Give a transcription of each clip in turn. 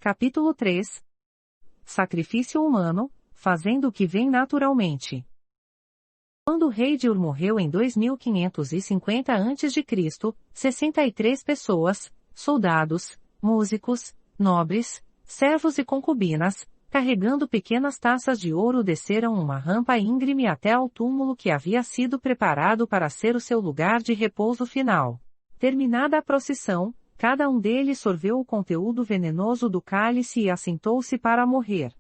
Capítulo 3. Sacrifício humano, fazendo o que vem naturalmente. Quando o rei de Ur morreu em 2550 a.C., 63 pessoas, soldados, músicos, nobres, servos e concubinas, carregando pequenas taças de ouro desceram uma rampa íngreme até ao túmulo que havia sido preparado para ser o seu lugar de repouso final. Terminada a procissão, cada um deles sorveu o conteúdo venenoso do cálice e assentou-se para morrer.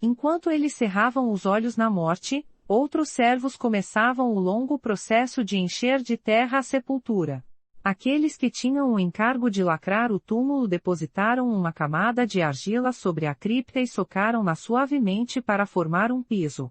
Enquanto eles cerravam os olhos na morte, outros servos começavam o longo processo de encher de terra a sepultura. Aqueles que tinham o encargo de lacrar o túmulo depositaram uma camada de argila sobre a cripta e socaram-na suavemente para formar um piso.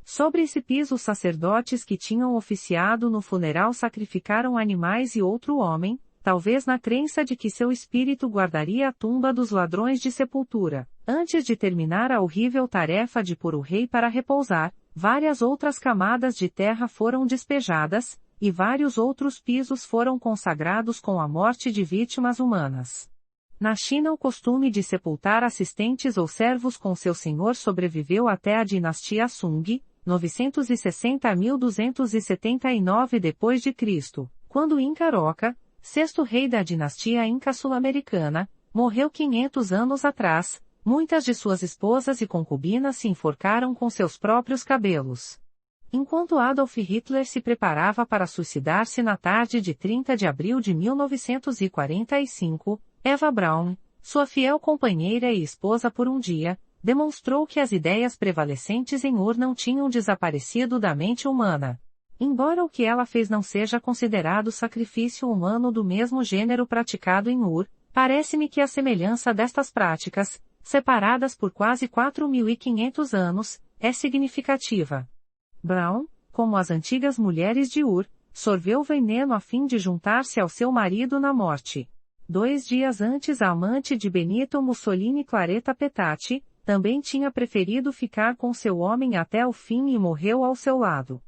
Sobre esse piso os sacerdotes que tinham oficiado no funeral sacrificaram animais e outro homem, talvez na crença de que seu espírito guardaria a tumba dos ladrões de sepultura. Antes de terminar a horrível tarefa de pôr o rei para repousar, várias outras camadas de terra foram despejadas, e vários outros pisos foram consagrados com a morte de vítimas humanas. Na China o costume de sepultar assistentes ou servos com seu senhor sobreviveu até a dinastia Sung, 960 a 1279 d.C., quando Inca Roca, sexto rei da dinastia Inca sul-americana, morreu 500 anos atrás. Muitas de suas esposas e concubinas se enforcaram com seus próprios cabelos. Enquanto Adolf Hitler se preparava para suicidar-se na tarde de 30 de abril de 1945, Eva Braun, sua fiel companheira e esposa por um dia, demonstrou que as ideias prevalecentes em Ur não tinham desaparecido da mente humana. Embora o que ela fez não seja considerado sacrifício humano do mesmo gênero praticado em Ur, parece-me que a semelhança destas práticas, separadas por quase 4.500 anos, é significativa. Braun, como as antigas mulheres de Ur, sorveu veneno a fim de juntar-se ao seu marido na morte. 2 dias antes a amante de Benito Mussolini, Claretta Petacci, também tinha preferido ficar com seu homem até o fim e morreu ao seu lado.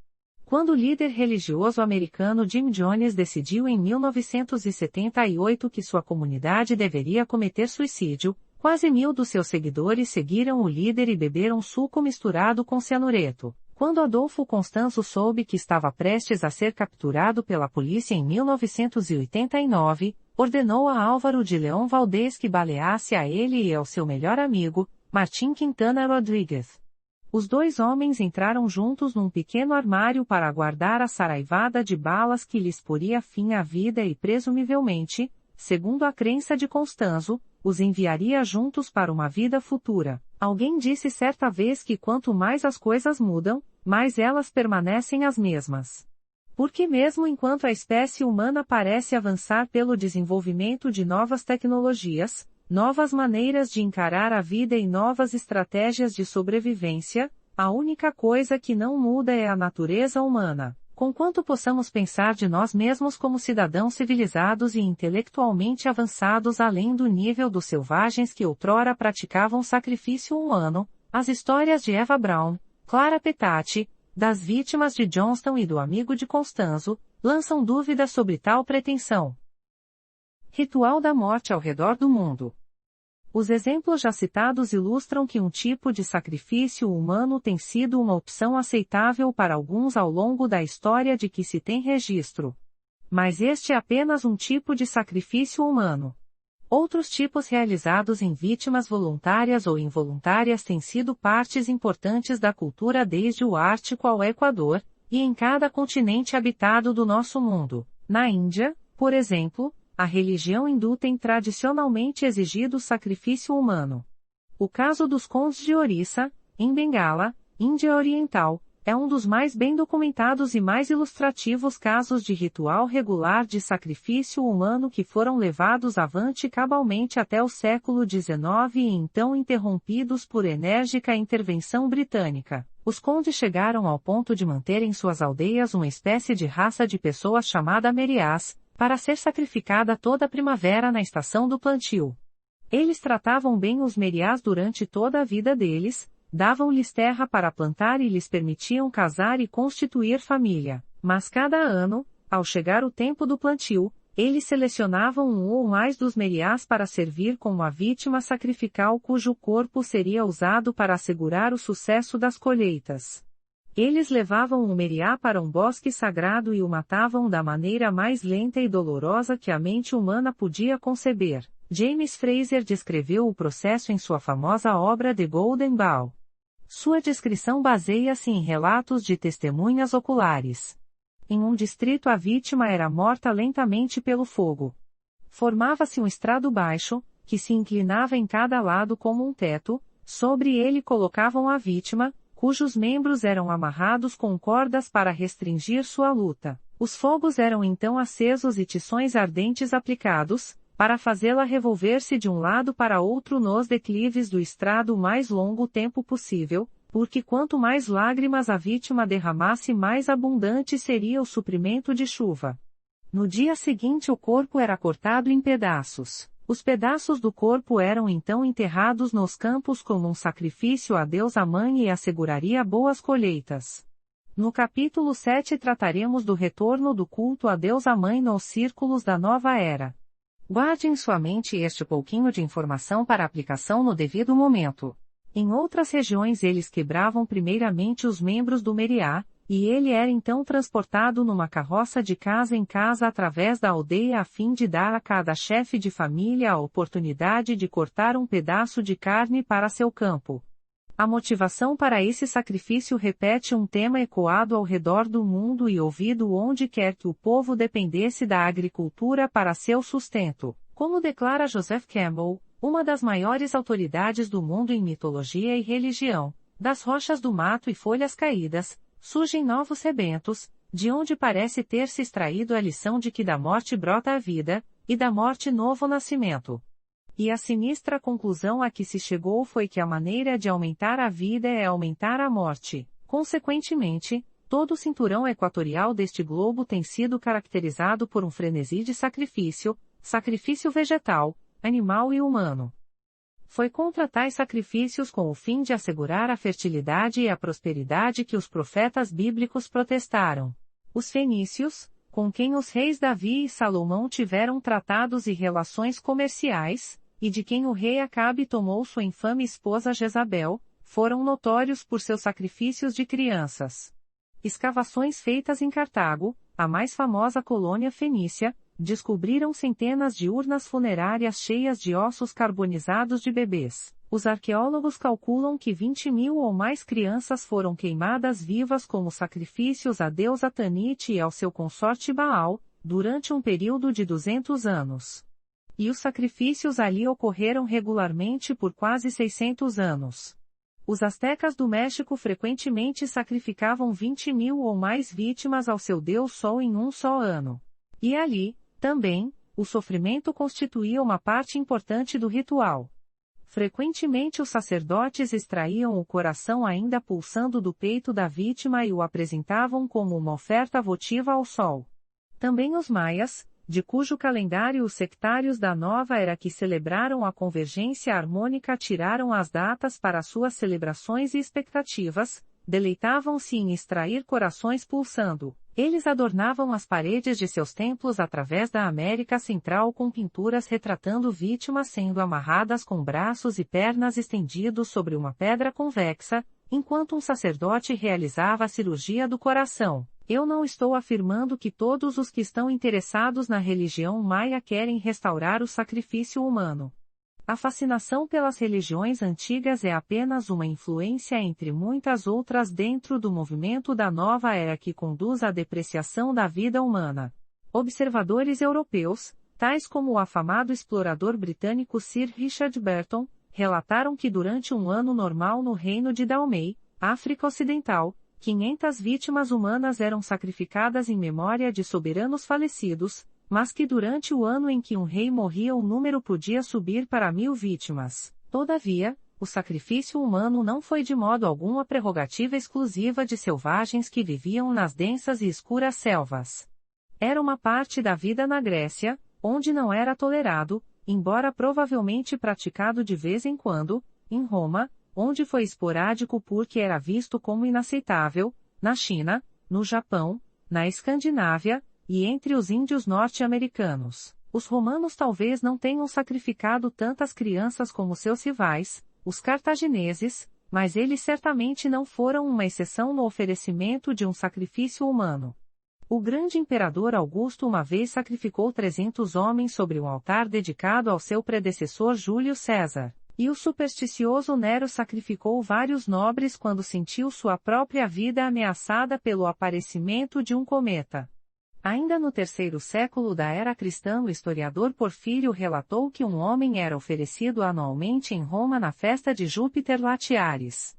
Quando o líder religioso americano Jim Jones decidiu em 1978 que sua comunidade deveria cometer suicídio, quase 1.000 dos seus seguidores seguiram o líder e beberam suco misturado com cianureto. Quando Adolfo Constanzo soube que estava prestes a ser capturado pela polícia em 1989, ordenou a Álvaro de León Valdés que baleasse a ele e ao seu melhor amigo, Martín Quintana Rodrigues. Os 2 homens entraram juntos num pequeno armário para aguardar a saraivada de balas que lhes poria fim à vida e presumivelmente, segundo a crença de Constanzo, os enviaria juntos para uma vida futura. Alguém disse certa vez que quanto mais as coisas mudam, mais elas permanecem as mesmas. Porque mesmo enquanto a espécie humana parece avançar pelo desenvolvimento de novas tecnologias, novas maneiras de encarar a vida e novas estratégias de sobrevivência, a única coisa que não muda é a natureza humana. Conquanto possamos pensar de nós mesmos como cidadãos civilizados e intelectualmente avançados além do nível dos selvagens que outrora praticavam sacrifício humano, as histórias de Eva Braun, Clara Petacci, das vítimas de Johnston e do amigo de Constanzo, lançam dúvidas sobre tal pretensão. Ritual da morte ao redor do mundo. Os exemplos já citados ilustram que um tipo de sacrifício humano tem sido uma opção aceitável para alguns ao longo da história de que se tem registro. Mas este é apenas um tipo de sacrifício humano. Outros tipos realizados em vítimas voluntárias ou involuntárias têm sido partes importantes da cultura desde o Ártico ao Equador, e em cada continente habitado do nosso mundo. Na Índia, por exemplo, a religião hindu tem tradicionalmente exigido sacrifício humano. O caso dos condes de Orissa, em Bengala, Índia Oriental, é um dos mais bem documentados e mais ilustrativos casos de ritual regular de sacrifício humano que foram levados avante cabalmente até o século XIX e então interrompidos por enérgica intervenção britânica. Os condes chegaram ao ponto de manter em suas aldeias uma espécie de raça de pessoas chamada meriás, para ser sacrificada toda a primavera na estação do plantio. Eles tratavam bem os meriás durante toda a vida deles, davam-lhes terra para plantar e lhes permitiam casar e constituir família. Mas cada ano, ao chegar o tempo do plantio, Eles selecionavam um ou mais dos meriás para servir como a vítima sacrificial cujo corpo seria usado para assegurar o sucesso das colheitas. Eles levavam o meriá para um bosque sagrado e o matavam da maneira mais lenta e dolorosa que a mente humana podia conceber. James Frazer descreveu o processo em sua famosa obra The Golden Bough. Sua descrição baseia-se em relatos de testemunhas oculares. Em um distrito a vítima era morta lentamente pelo fogo. Formava-se um estrado baixo, que se inclinava em cada lado como um teto, sobre ele colocavam a vítima, cujos membros eram amarrados com cordas para restringir sua luta. Os fogos eram então acesos e tições ardentes aplicados, para fazê-la revolver-se de um lado para outro nos declives do estrado o mais longo tempo possível, porque quanto mais lágrimas a vítima derramasse, mais abundante seria o suprimento de chuva. No dia seguinte o corpo era cortado em pedaços. Os pedaços do corpo eram então enterrados nos campos como um sacrifício a Deus a Mãe e asseguraria boas colheitas. No capítulo 7 trataremos do retorno do culto a Deus a Mãe nos círculos da nova era. Guarde em sua mente este pouquinho de informação para aplicação no devido momento. Em outras regiões eles quebravam primeiramente os membros do meriá, e ele era então transportado numa carroça de casa em casa através da aldeia a fim de dar a cada chefe de família a oportunidade de cortar um pedaço de carne para seu campo. A motivação para esse sacrifício repete um tema ecoado ao redor do mundo e ouvido onde quer que o povo dependesse da agricultura para seu sustento, como declara Joseph Campbell, uma das maiores autoridades do mundo em mitologia e religião. Das rochas do mato e folhas caídas, surgem novos rebentos, de onde parece ter se extraído a lição de que da morte brota a vida, e da morte novo nascimento. E a sinistra conclusão a que se chegou foi que a maneira de aumentar a vida é aumentar a morte. Consequentemente, todo o cinturão equatorial deste globo tem sido caracterizado por um frenesi de sacrifício vegetal, animal e humano. Foi contra tais sacrifícios com o fim de assegurar a fertilidade e a prosperidade que os profetas bíblicos protestaram. Os fenícios, com quem os reis Davi e Salomão tiveram tratados e relações comerciais, e de quem o rei Acabe tomou sua infame esposa Jezabel, foram notórios por seus sacrifícios de crianças. Escavações feitas em Cartago, a mais famosa colônia fenícia, descobriram centenas de urnas funerárias cheias de ossos carbonizados de bebês. Os arqueólogos calculam que 20.000 ou mais crianças foram queimadas vivas como sacrifícios a deusa Tanit e ao seu consorte Baal, durante um período de 200 anos. E os sacrifícios ali ocorreram regularmente por quase 600 anos. Os astecas do México frequentemente sacrificavam 20.000 ou mais vítimas ao seu deus Sol em um só ano. E ali, também, o sofrimento constituía uma parte importante do ritual. Frequentemente os sacerdotes extraíam o coração ainda pulsando do peito da vítima e o apresentavam como uma oferta votiva ao sol. Também os maias, de cujo calendário os sectários da nova era que celebraram a convergência harmônica tiraram as datas para suas celebrações e expectativas, deleitavam-se em extrair corações pulsando. Eles adornavam as paredes de seus templos através da América Central com pinturas retratando vítimas sendo amarradas com braços e pernas estendidos sobre uma pedra convexa, enquanto um sacerdote realizava a cirurgia do coração. Eu não estou afirmando que todos os que estão interessados na religião maia querem restaurar o sacrifício humano. A fascinação pelas religiões antigas é apenas uma influência entre muitas outras dentro do movimento da nova era que conduz à depreciação da vida humana. Observadores europeus, tais como o afamado explorador britânico Sir Richard Burton, relataram que durante um ano normal no reino de Dahomey, África Ocidental, 500 vítimas humanas eram sacrificadas em memória de soberanos falecidos, mas que durante o ano em que um rei morria o número podia subir para 1.000 vítimas. Todavia, o sacrifício humano não foi de modo algum a prerrogativa exclusiva de selvagens que viviam nas densas e escuras selvas. Era uma parte da vida na Grécia, onde não era tolerado, embora provavelmente praticado de vez em quando, em Roma, onde foi esporádico porque era visto como inaceitável, na China, no Japão, na Escandinávia, e entre os índios norte-americanos, os romanos talvez não tenham sacrificado tantas crianças como seus rivais, os cartagineses, mas eles certamente não foram uma exceção no oferecimento de um sacrifício humano. O grande imperador Augusto uma vez sacrificou 300 homens sobre um altar dedicado ao seu predecessor Júlio César, e o supersticioso Nero sacrificou vários nobres quando sentiu sua própria vida ameaçada pelo aparecimento de um cometa. Ainda no terceiro século da era cristã, o historiador Porfírio relatou que um homem era oferecido anualmente em Roma na festa de Júpiter Latiaris.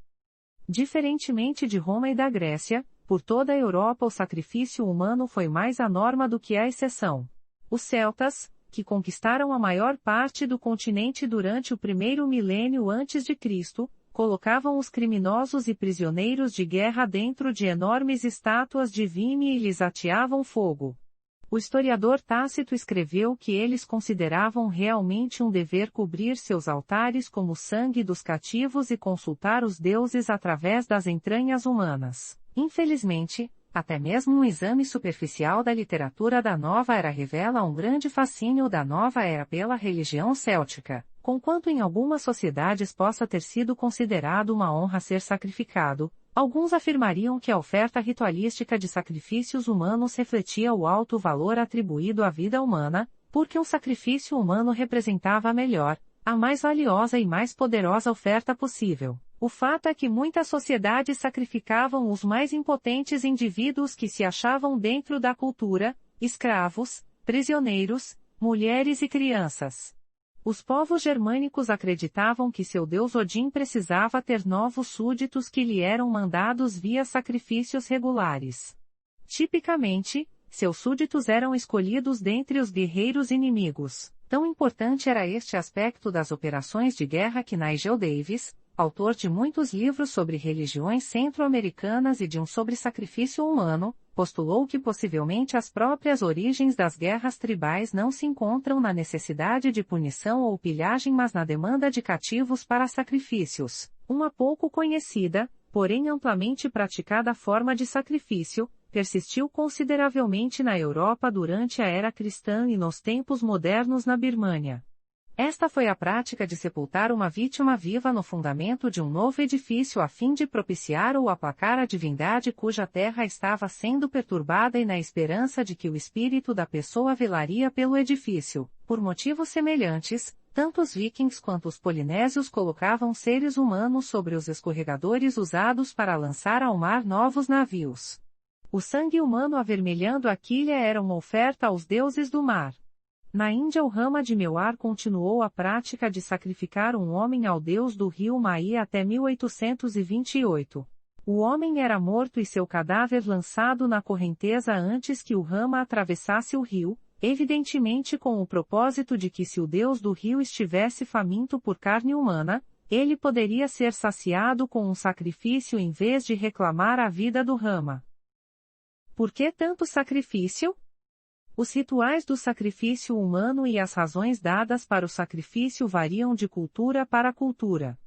Diferentemente de Roma e da Grécia, por toda a Europa o sacrifício humano foi mais a norma do que a exceção. Os celtas, que conquistaram a maior parte do continente durante o primeiro milênio antes de Cristo, colocavam os criminosos e prisioneiros de guerra dentro de enormes estátuas de vime e lhes ateavam fogo. O historiador Tácito escreveu que eles consideravam realmente um dever cobrir seus altares com o sangue dos cativos e consultar os deuses através das entranhas humanas. Infelizmente, até mesmo um exame superficial da literatura da Nova Era revela um grande fascínio da Nova Era pela religião céltica, conquanto em algumas sociedades possa ter sido considerado uma honra ser sacrificado. Alguns afirmariam que a oferta ritualística de sacrifícios humanos refletia o alto valor atribuído à vida humana, porque um sacrifício humano representava a melhor, a mais valiosa e mais poderosa oferta possível. O fato é que muitas sociedades sacrificavam os mais impotentes indivíduos que se achavam dentro da cultura, escravos, prisioneiros, mulheres e crianças. Os povos germânicos acreditavam que seu deus Odin precisava ter novos súditos que lhe eram mandados via sacrifícios regulares. Tipicamente, seus súditos eram escolhidos dentre os guerreiros inimigos. Tão importante era este aspecto das operações de guerra que Nigel Davis, autor de muitos livros sobre religiões centro-americanas e de um sobre sacrifício humano, postulou que possivelmente as próprias origens das guerras tribais não se encontram na necessidade de punição ou pilhagem mas na demanda de cativos para sacrifícios. Uma pouco conhecida, porém amplamente praticada forma de sacrifício, persistiu consideravelmente na Europa durante a era cristã e nos tempos modernos na Birmânia. Esta foi a prática de sepultar uma vítima viva no fundamento de um novo edifício a fim de propiciar ou aplacar a divindade cuja terra estava sendo perturbada e na esperança de que o espírito da pessoa velaria pelo edifício. Por motivos semelhantes, tanto os vikings quanto os polinésios colocavam seres humanos sobre os escorregadores usados para lançar ao mar novos navios. O sangue humano avermelhando a quilha era uma oferta aos deuses do mar. Na Índia o Rama de Mewar continuou a prática de sacrificar um homem ao deus do rio Maí até 1828. O homem era morto e seu cadáver lançado na correnteza antes que o Rama atravessasse o rio, evidentemente com o propósito de que se o deus do rio estivesse faminto por carne humana, ele poderia ser saciado com um sacrifício em vez de reclamar a vida do Rama. Por que tanto sacrifício? Os rituais do sacrifício humano e as razões dadas para o sacrifício variam de cultura para cultura.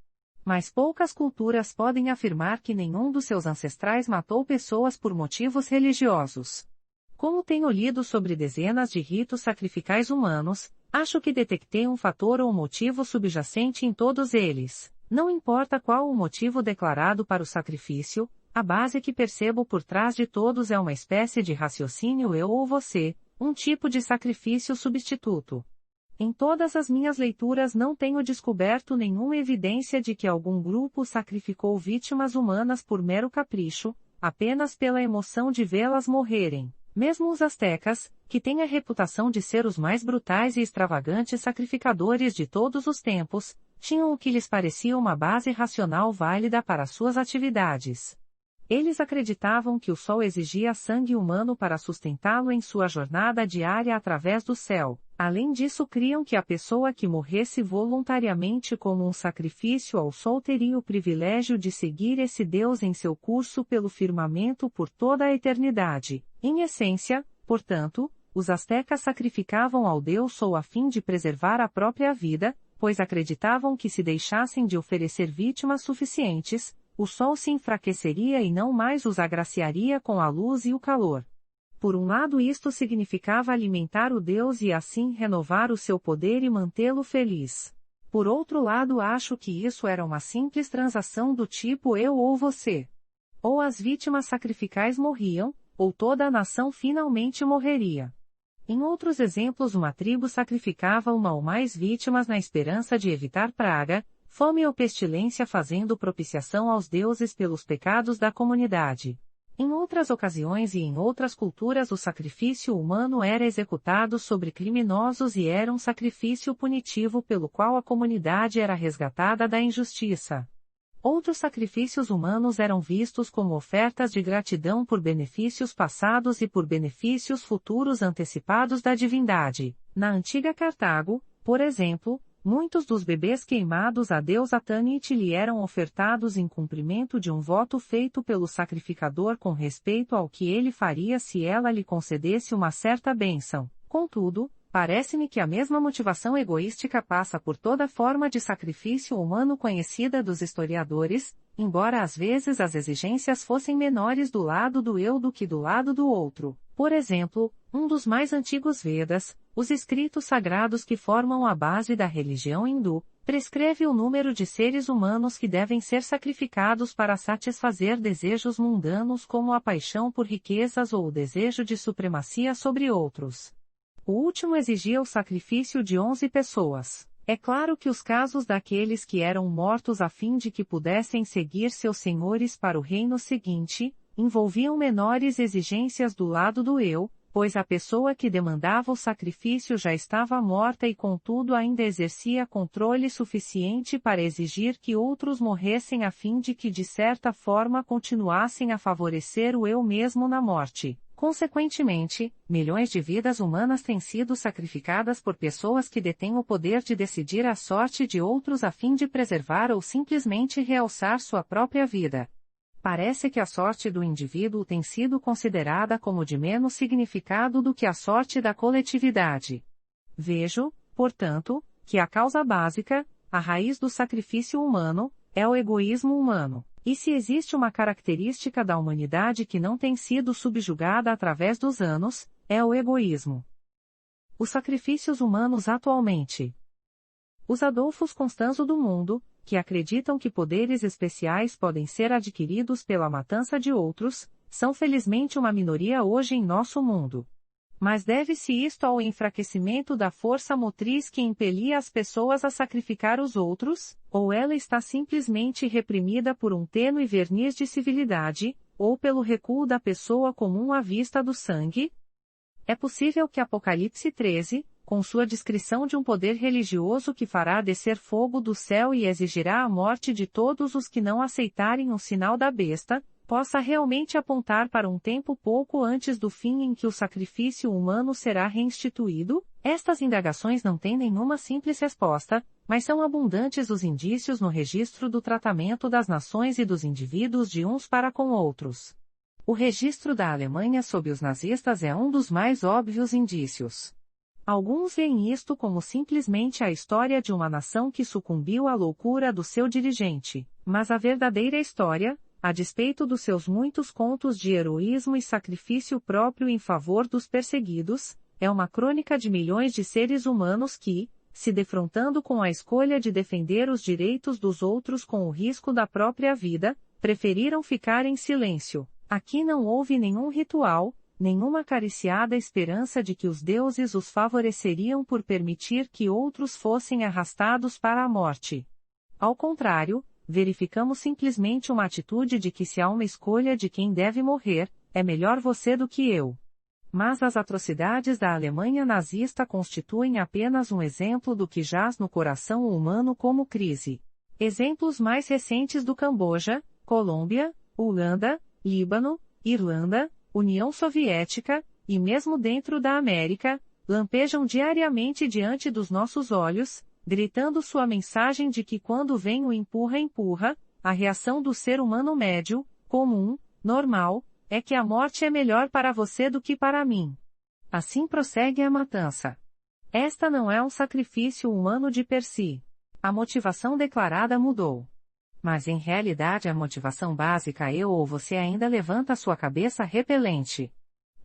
Mas poucas culturas podem afirmar que nenhum dos seus ancestrais matou pessoas por motivos religiosos. Como tenho lido sobre dezenas de ritos sacrificais humanos, acho que detectei um fator ou motivo subjacente em todos eles. Não importa qual o motivo declarado para o sacrifício, a base que percebo por trás de todos é uma espécie de raciocínio eu ou você, um tipo de sacrifício substituto. Em todas as minhas leituras não tenho descoberto nenhuma evidência de que algum grupo sacrificou vítimas humanas por mero capricho, apenas pela emoção de vê-las morrerem. Mesmo os astecas, que têm a reputação de ser os mais brutais e extravagantes sacrificadores de todos os tempos, tinham o que lhes parecia uma base racional válida para suas atividades. Eles acreditavam que o sol exigia sangue humano para sustentá-lo em sua jornada diária através do céu. Além disso, criam que a pessoa que morresse voluntariamente como um sacrifício ao sol teria o privilégio de seguir esse Deus em seu curso pelo firmamento por toda a eternidade. Em essência, portanto, os astecas sacrificavam ao Deus Sol a fim de preservar a própria vida, pois acreditavam que se deixassem de oferecer vítimas suficientes, o sol se enfraqueceria e não mais os agraciaria com a luz e o calor. Por um lado, isto significava alimentar o Deus e assim renovar o seu poder e mantê-lo feliz. Por outro lado, acho que isso era uma simples transação do tipo eu ou você. Ou as vítimas sacrificais morriam, ou toda a nação finalmente morreria. Em outros exemplos, uma tribo sacrificava uma ou mais vítimas na esperança de evitar praga, fome ou pestilência, fazendo propiciação aos deuses pelos pecados da comunidade. Em outras ocasiões e em outras culturas, o sacrifício humano era executado sobre criminosos e era um sacrifício punitivo pelo qual a comunidade era resgatada da injustiça. Outros sacrifícios humanos eram vistos como ofertas de gratidão por benefícios passados e por benefícios futuros antecipados da divindade. Na antiga Cartago, por exemplo, muitos dos bebês queimados à deusa Tanit lhe eram ofertados em cumprimento de um voto feito pelo sacrificador com respeito ao que ele faria se ela lhe concedesse uma certa bênção. Contudo, parece-me que a mesma motivação egoística passa por toda forma de sacrifício humano conhecida dos historiadores, embora às vezes as exigências fossem menores do lado do eu do que do lado do outro. Por exemplo, um dos mais antigos Vedas, os escritos sagrados que formam a base da religião hindu, prescreve o número de seres humanos que devem ser sacrificados para satisfazer desejos mundanos como a paixão por riquezas ou o desejo de supremacia sobre outros. O último exigia o sacrifício de 11 pessoas. É claro que os casos daqueles que eram mortos a fim de que pudessem seguir seus senhores para o reino seguinte, envolviam menores exigências do lado do eu, pois a pessoa que demandava o sacrifício já estava morta e contudo ainda exercia controle suficiente para exigir que outros morressem a fim de que de certa forma continuassem a favorecer o eu mesmo na morte. Consequentemente, milhões de vidas humanas têm sido sacrificadas por pessoas que detêm o poder de decidir a sorte de outros a fim de preservar ou simplesmente realçar sua própria vida. Parece que a sorte do indivíduo tem sido considerada como de menos significado do que a sorte da coletividade. Vejo, portanto, que a causa básica, a raiz do sacrifício humano, é o egoísmo humano. E se existe uma característica da humanidade que não tem sido subjugada através dos anos, é o egoísmo. Os sacrifícios humanos atualmente. Os Adolfos Constanzo do mundo, que acreditam que poderes especiais podem ser adquiridos pela matança de outros, são felizmente uma minoria hoje em nosso mundo. Mas deve-se isto ao enfraquecimento da força motriz que impelia as pessoas a sacrificar os outros, ou ela está simplesmente reprimida por um tênue verniz de civilidade, ou pelo recuo da pessoa comum à vista do sangue? É possível que Apocalipse 13, com sua descrição de um poder religioso que fará descer fogo do céu e exigirá a morte de todos os que não aceitarem o sinal da besta, possa realmente apontar para um tempo pouco antes do fim em que o sacrifício humano será reinstituído? Estas indagações não têm nenhuma simples resposta, mas são abundantes os indícios no registro do tratamento das nações e dos indivíduos de uns para com outros. O registro da Alemanha sob os nazistas é um dos mais óbvios indícios. Alguns veem isto como simplesmente a história de uma nação que sucumbiu à loucura do seu dirigente, mas a verdadeira história, a despeito dos seus muitos contos de heroísmo e sacrifício próprio em favor dos perseguidos, é uma crônica de milhões de seres humanos que, se defrontando com a escolha de defender os direitos dos outros com o risco da própria vida, preferiram ficar em silêncio. Aqui não houve nenhum ritual, nenhuma acariciada esperança de que os deuses os favoreceriam por permitir que outros fossem arrastados para a morte. Ao contrário, verificamos simplesmente uma atitude de que se há uma escolha de quem deve morrer, é melhor você do que eu. Mas as atrocidades da Alemanha nazista constituem apenas um exemplo do que jaz no coração humano como crise. Exemplos mais recentes do Camboja, Colômbia, Uganda, Líbano, Irlanda, União Soviética, e mesmo dentro da América, lampejam diariamente diante dos nossos olhos, gritando sua mensagem de que quando vem o empurra-empurra, a reação do ser humano médio, comum, normal, é que a morte é melhor para você do que para mim. Assim prossegue a matança. Esta não é um sacrifício humano de per si. A motivação declarada mudou. Mas em realidade a motivação básica eu ou você ainda levanta sua cabeça repelente.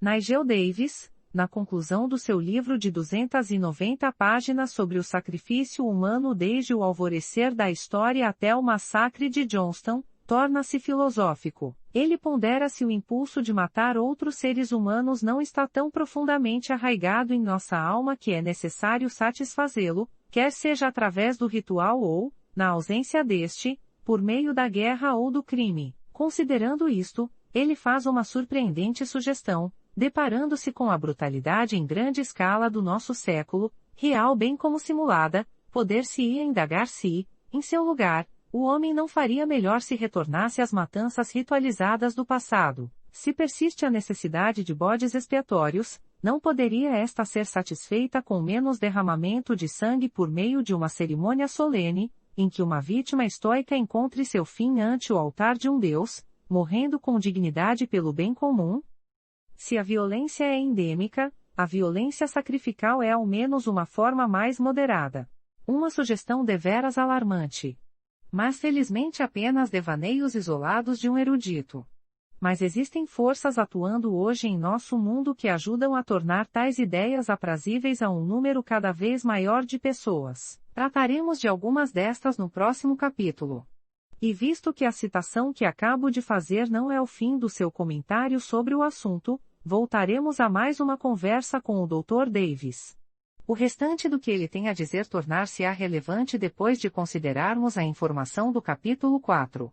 Nigel Davis, na conclusão do seu livro de 290 páginas sobre o sacrifício humano desde o alvorecer da história até o massacre de Johnstown, torna-se filosófico. Ele pondera se o impulso de matar outros seres humanos não está tão profundamente arraigado em nossa alma que é necessário satisfazê-lo, quer seja através do ritual ou, na ausência deste, por meio da guerra ou do crime. Considerando isto, ele faz uma surpreendente sugestão, deparando-se com a brutalidade em grande escala do nosso século, real bem como simulada, poder-se-ia indagar se, em seu lugar, o homem não faria melhor se retornasse às matanças ritualizadas do passado. Se persiste a necessidade de bodes expiatórios, não poderia esta ser satisfeita com menos derramamento de sangue por meio de uma cerimônia solene, em que uma vítima estoica encontre seu fim ante o altar de um Deus, morrendo com dignidade pelo bem comum? Se a violência é endêmica, a violência sacrificial é ao menos uma forma mais moderada. Uma sugestão deveras alarmante. Mas felizmente apenas devaneios isolados de um erudito. Mas existem forças atuando hoje em nosso mundo que ajudam a tornar tais ideias aprazíveis a um número cada vez maior de pessoas. Trataremos de algumas destas no próximo capítulo. E visto que a citação que acabo de fazer não é o fim do seu comentário sobre o assunto, voltaremos a mais uma conversa com o Dr. Davis. O restante do que ele tem a dizer tornar-se-á relevante depois de considerarmos a informação do capítulo 4.